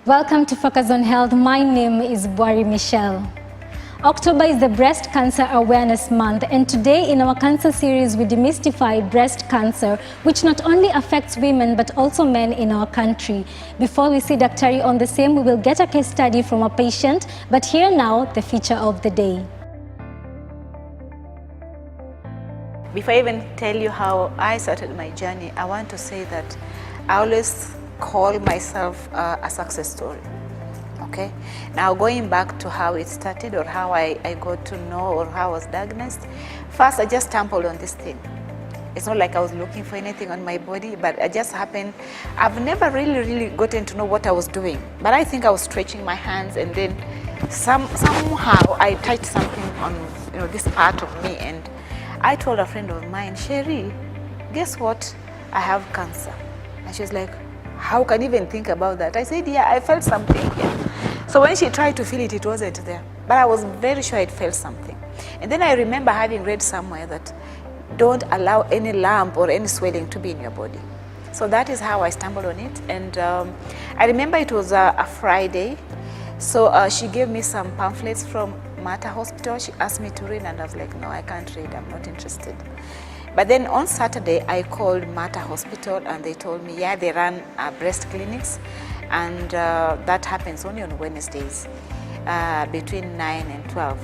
Welcome to Focus on Health. My name is Bwari Michelle. October is the Breast Cancer Awareness Month, and today in our cancer series we demystify breast cancer, which not only affects women but also men in our country. Before we see Daktari on the same, we will get a case study from a patient, but here now the feature of the day. Before I even tell you how I started my journey, I want to say that I always call myself a success story. Okay, now going back to how it started or how I got to know or how I was diagnosed. First, I just stumbled on this thing. It's not like I was looking for anything on my body, but it just happened. I've never really gotten to know what I was doing, but I think I was stretching my hands, and then somehow I touched something on this part of me, and I told a friend of mine, Sherry, guess what? I have cancer. And she was like, how can you even think about that? I said, yeah, I felt something here. So when she tried to feel it, it wasn't there. But I was very sure it felt something. And then I remember having read somewhere that don't allow any lump or any swelling to be in your body. So that is how I stumbled on it. And I remember it was a Friday. So she gave me some pamphlets from Mater Hospital. She asked me to read, and I was like, no, I can't read, I'm not interested. But then on Saturday, I called Mater Hospital, and they told me, yeah, they run breast clinics, and that happens only on Wednesdays between 9 and 12.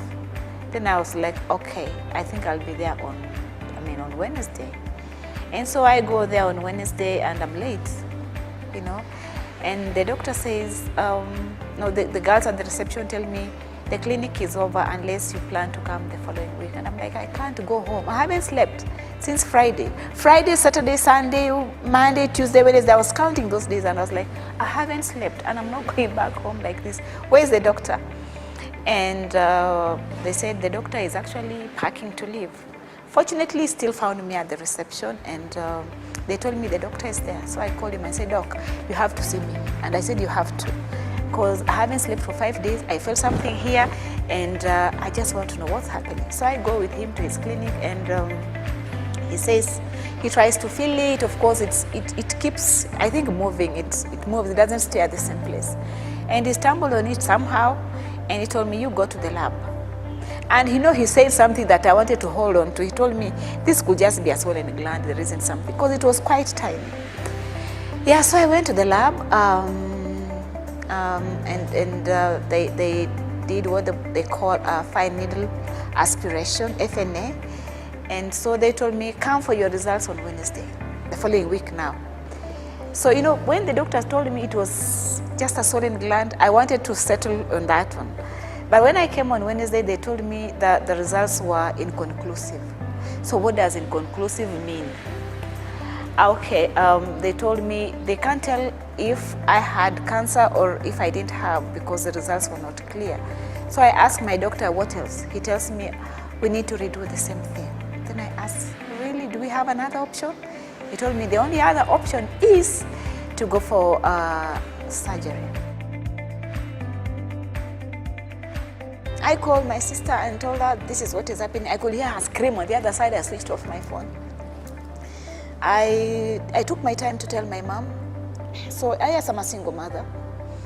Then I was like, okay, I think I'll be there on Wednesday. And so I go there on Wednesday, and I'm late, and the doctor says, no, the girls at the reception tell me, the clinic is over unless you plan to come the following week. And I'm like, I can't go home. I haven't slept since Friday. Friday, Saturday, Sunday, Monday, Tuesday, Wednesday. I was counting those days, and I was like, I haven't slept, and I'm not going back home like this. Where's the doctor? And they said the doctor is actually packing to leave. Fortunately, still found me at the reception, and they told me the doctor is there. So I called him and said, Doc, you have to see me. And I said, you have to, because I haven't slept for 5 days. I felt something here, and I just want to know what's happening. So I go with him to his clinic, and he says he tries to feel it. Of course, it keeps, I think, moving. It moves. It doesn't stay at the same place. And he stumbled on it somehow, and he told me, you go to the lab. And he said something that I wanted to hold on to. He told me, this could just be a swollen gland. There isn't something, because it was quite tiny. Yeah, so I went to the lab. They did what they call a fine needle aspiration, FNA. And so they told me, come for your results on Wednesday, the following week now. So, when the doctor told me it was just a swollen gland, I wanted to settle on that one. But when I came on Wednesday, they told me that the results were inconclusive. So what does inconclusive mean? Okay, they told me they can't tell if I had cancer or if I didn't have, because the results were not clear. So I asked my doctor, what else? He tells me, we need to redo the same thing. Then I asked, really, do we have another option? He told me the only other option is to go for surgery. I called my sister and told her this is what is happening. I could hear her scream on the other side. I switched off my phone. I took my time to tell my mom. So I am a single mother.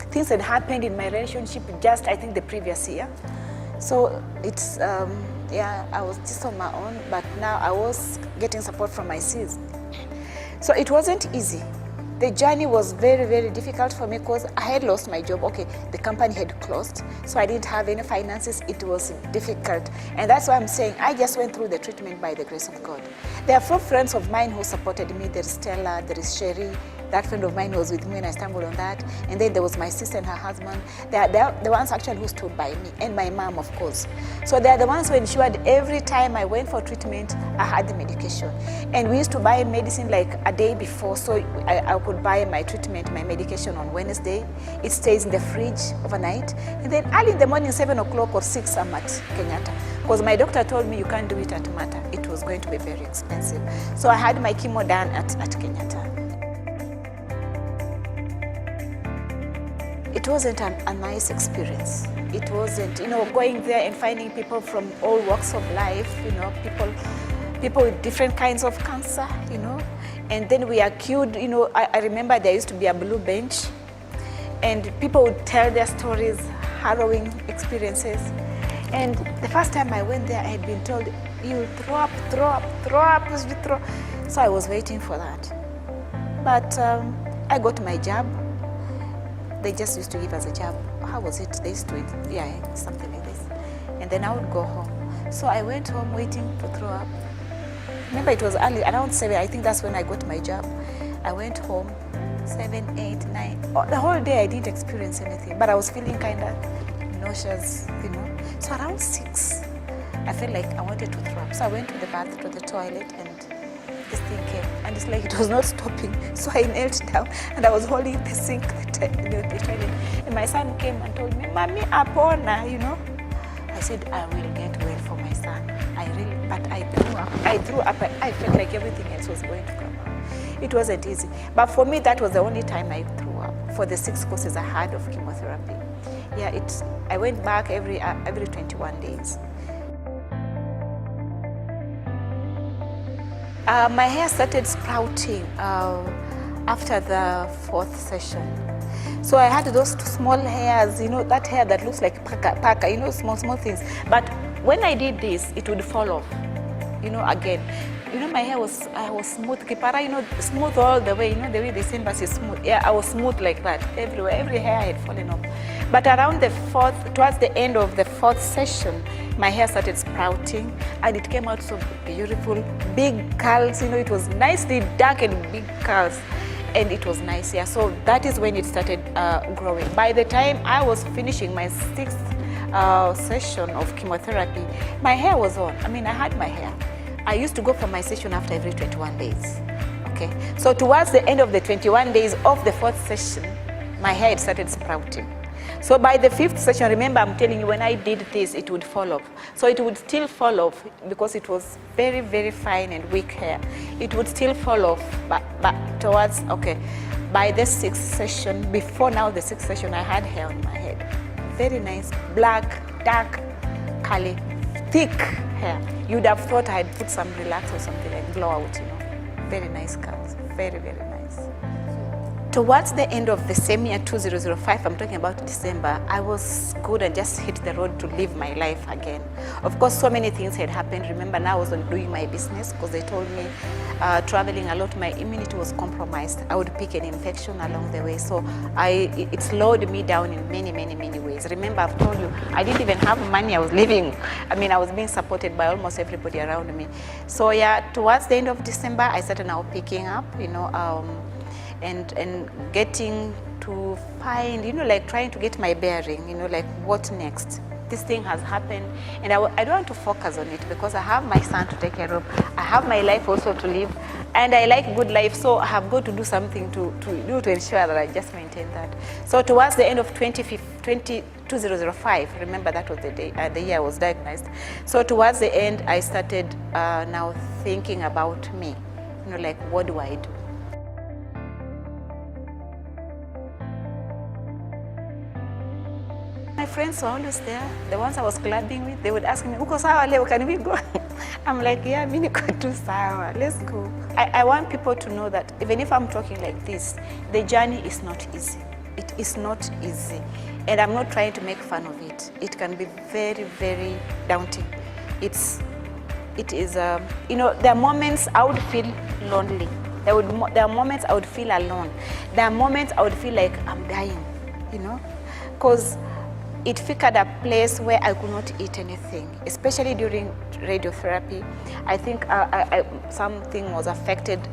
Things had happened in my relationship just, I think, the previous year. So it's, I was just on my own, but now I was getting support from my sis. So it wasn't easy. The journey was very difficult for me, because I had lost my job. Okay, the company had closed, so I didn't have any finances. It was difficult. And that's why I'm saying I just went through the treatment by the grace of God. There are 4 friends of mine who supported me. There is Stella, there is Sherry. That friend of mine was with me when I stumbled on that. And then there was my sister and her husband. They are the ones actually who stood by me, and my mom, of course. So they are the ones who ensured every time I went for treatment, I had the medication. And we used to buy medicine like a day before, so I could buy my treatment, my medication on Wednesday. It stays in the fridge overnight. And then early in the morning, 7 o'clock or 6, I'm at Kenyatta. Because my doctor told me you can't do it at Mater. It was going to be very expensive. So I had my chemo done at Kenyatta. It wasn't a nice experience. It wasn't, going there and finding people from all walks of life, people with different kinds of cancer, And then we are queued, I remember there used to be a blue bench. and people would tell their stories, harrowing experiences. And the first time I went there, I had been told, you throw up, throw up, throw up, you throw. So I was waiting for that. But I got my jab. They just used to give us a jab. How was it? They used to, yeah, something like this. And then I would go home. So I went home waiting to throw up. Remember, it was early, around 7, I think that's when I got my jab. I went home, 7, 8, 9. The whole day I didn't experience anything, but I was feeling kind of nauseous, you know. So around 6, I felt like I wanted to throw up. So I went to the bath, to the toilet, and this thing came. And it's like it was not stopping. So I knelt down, and I was holding the sink, the toilet. And my son came and told me, Mommy, apona, you know. I said, I will get well for my son. But I threw up. I felt like everything else was going to come out. It wasn't easy. But for me, that was the only time I threw up for the 6 courses I had of chemotherapy. Yeah, I went back every 21 days. My hair started sprouting after the 4th session. So I had those small hairs, you know, that hair that looks like paka, you know, small things. But when I did this, it would fall off, you know, again. You know, my hair was smooth, kipara, you know, smooth all the way, you know, the way they say but is smooth. Yeah, I was smooth like that everywhere. Every hair had fallen off. But around the 4th, towards the end of the 4th session, my hair started sprouting and it came out so beautiful, big curls, you know, it was nicely dark and big curls. And it was nice, yeah. So that is when it started growing. By the time I was finishing my 6th session of chemotherapy, my hair was on. I mean, I had my hair. I used to go for my session after every 21 days. Okay. So towards the end of the 21 days of the 4th session, my hair had started sprouting. So by the 5th session, remember I'm telling you, when I did this, it would fall off. So it would still fall off because it was very, very fine and weak hair. It would still fall off, but towards, okay, by the 6th session, before now the 6th session, I had hair on my head. Very nice, black, dark, curly, thick hair. You'd have thought I had put some relax or something like blowout, you know. Very nice curls, very, very nice. Towards the end of the same year, 2005, I'm talking about December, I was good and just hit the road to live my life again. Of course, so many things had happened. Remember, now I was doing my business because they told me traveling a lot, my immunity was compromised. I would pick an infection along the way. So it slowed me down in many, many, many ways. Remember, I've told you, I didn't even have money. I was living. I mean, I was being supported by almost everybody around me. So yeah, towards the end of December, I started now picking up, you know, and getting to find, you know, like trying to get my bearing, you know, like what next? This thing has happened and I don't want to focus on it because I have my son to take care of. I have my life also to live and I like good life, so I have got to do something to ensure that I just maintain that. So towards the end of 2005, remember that was the year I was diagnosed. So towards the end, I started now thinking about me, you know, like what do I do? My friends were always there. The ones I was clubbing with, they would ask me, "Uko sawa leo, can we go?" I'm like, yeah, mimi niko tu sawa, let's go. I want people to know that even if I'm talking like this, the journey is not easy. It is not easy. And I'm not trying to make fun of it. It can be very, very daunting. It is, you know, there are moments I would feel lonely. There are moments I would feel alone. There are moments I would feel like I'm dying, you know, because it figured a place where I could not eat anything, especially during radiotherapy. I think something was affected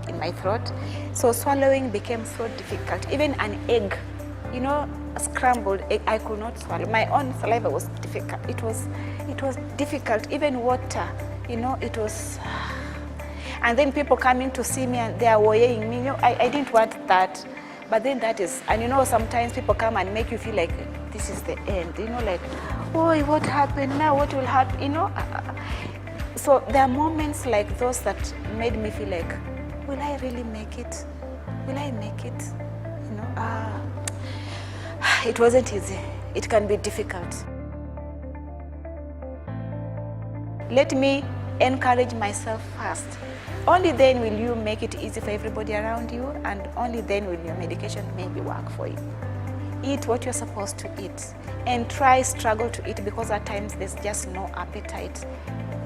in my throat. So swallowing became so difficult. Even an egg, you know, a scrambled egg, I could not swallow. My own saliva was difficult. It was difficult. Even water, you know, it was. And then people coming to see me and they are worrying me. You know, I didn't want that. But then that is, and you know, sometimes people come and make you feel like this is the end, you know, like, oh, what happened now? What will happen? You know, so there are moments like those that made me feel like, will I really make it? Will I make it? You know, it wasn't easy. It can be difficult. Let me encourage myself first. Only then will you make it easy for everybody around you, and only then will your medication maybe work for you. eat what you're supposed to eat, and try struggle to eat, because at times there's just no appetite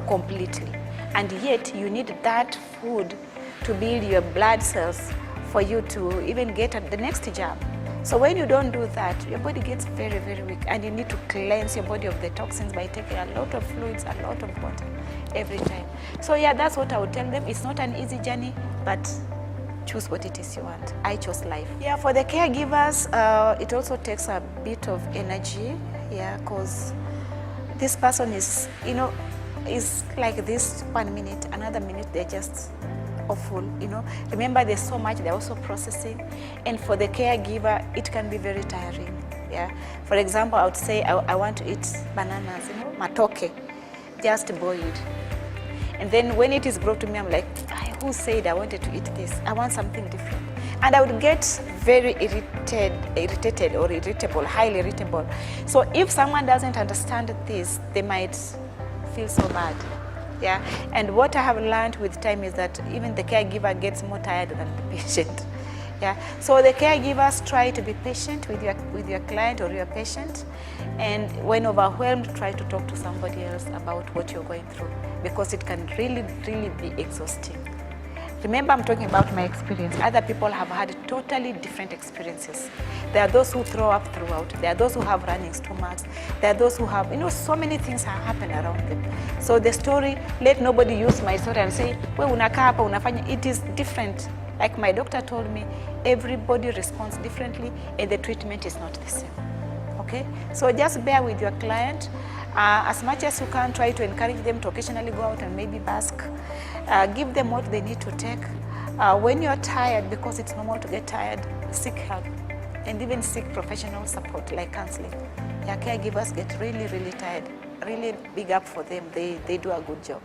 completely, and yet you need that food to build your blood cells for you to even get at the next jab. So when you don't do that, your body gets very, very weak, and you need to cleanse your body of the toxins by taking a lot of fluids, a lot of water every time. So yeah, that's what I would tell them. It's not an easy journey, but choose what it is you want. I chose life. Yeah, for the caregivers, it also takes a bit of energy, yeah, because this person is, you know, is like this 1 minute, another minute they're just awful, you know. Remember, there's so much they're also processing, and for the caregiver, it can be very tiring. Yeah. For example, I would say I want to eat bananas, you know, matoke, just boiled. And then when it is brought to me, I'm like, who said I wanted to eat this? I want something different. And I would get very irritated or irritable, highly irritable. So if someone doesn't understand this, they might feel so bad. Yeah. And what I have learned with time is that even the caregiver gets more tired than the patient. Yeah. So the caregivers try to be patient with your client or your patient, and when overwhelmed, try to talk to somebody else about what you're going through, because it can really, really be exhausting. Remember, I'm talking about my experience. Other people have had totally different experiences. There are those who throw up throughout. There are those who have running stomachs. There are those who have, you know, so many things have happened around them. So the story, let nobody use my story and say, we unakaa hapa unafanya. It is different. Like my doctor told me, everybody responds differently, and the treatment is not the same. Okay? So just bear with your client. As much as you can, try to encourage them to occasionally go out and maybe bask. Give them what they need to take. When you're tired, because it's normal to get tired, seek help, and even seek professional support like counseling. Yeah, caregivers get really, really tired. Really big up for them. They do a good job.